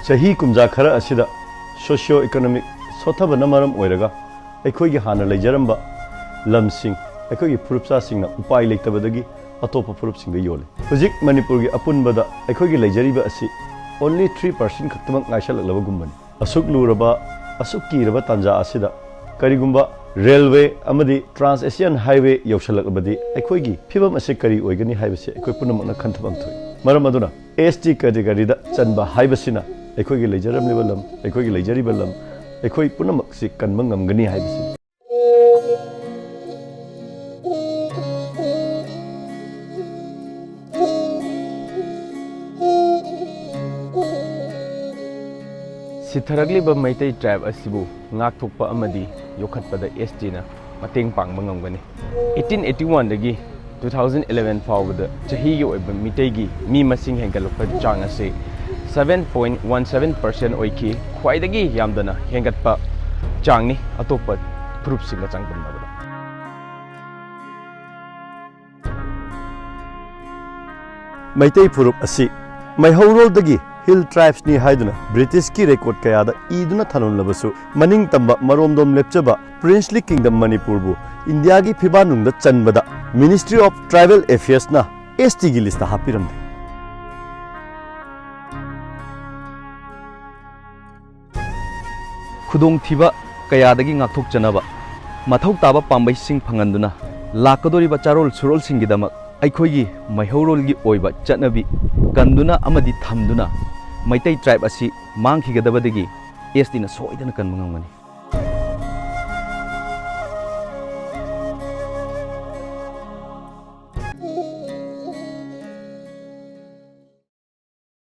Chahi kumja khara asida socio economic sothaba namaram oiraga aikoi gi hana leijaramba lamsing aikoi gi phurupsa singna upai leitabadagi atopa phurup singa yole hujik manipur gi apunbada aikoi gi leijariba asi only 3% khaktamak ngaisalaklaba gumbani asuk luraba asuk kiraba tanja asida karigumba railway amadi trans asian highway yausalakbadi aikoi gi phibam ase kari oigani haibase aikoi punamakna khantabam thoi maram aduna ST category da chanba haibasina aikoi gi leijaramliba lam aikoi gi leijariba lam aikoi punamak si kanma ngamgani haibase Sitharagli Meitei tribe asibu ngak thukpa amadi yokhatpada ST na mateng pangba ngamgani 1881 dagi 2011 fawbada chahi gi oiba Meitei gi mi masing hengalukpa chang ase 7.17% oiki khwaidagi yamdana hengatpa changni atopa group singa changpamnabada Meitei phurup asi maihorol dagi Hill tribes ni haiduna British ki record kaya da iduna thanon labasu maning tamba maromdom lepchaba Princely Kingdom Manipur bu India gi phibanung da chanbada Ministry of Tribal Affairs na ST gi list hapiram khudong thiba kaya dagi ngakthok chanaba mathau taba pambai sing phanganduna lakadori ba charol surol singidama aikhoigi maihorol gi oiba chanabi kanduna amadi thamduna Meitei tribe asi mangkhigadabadagi ST na soidana kanmangangani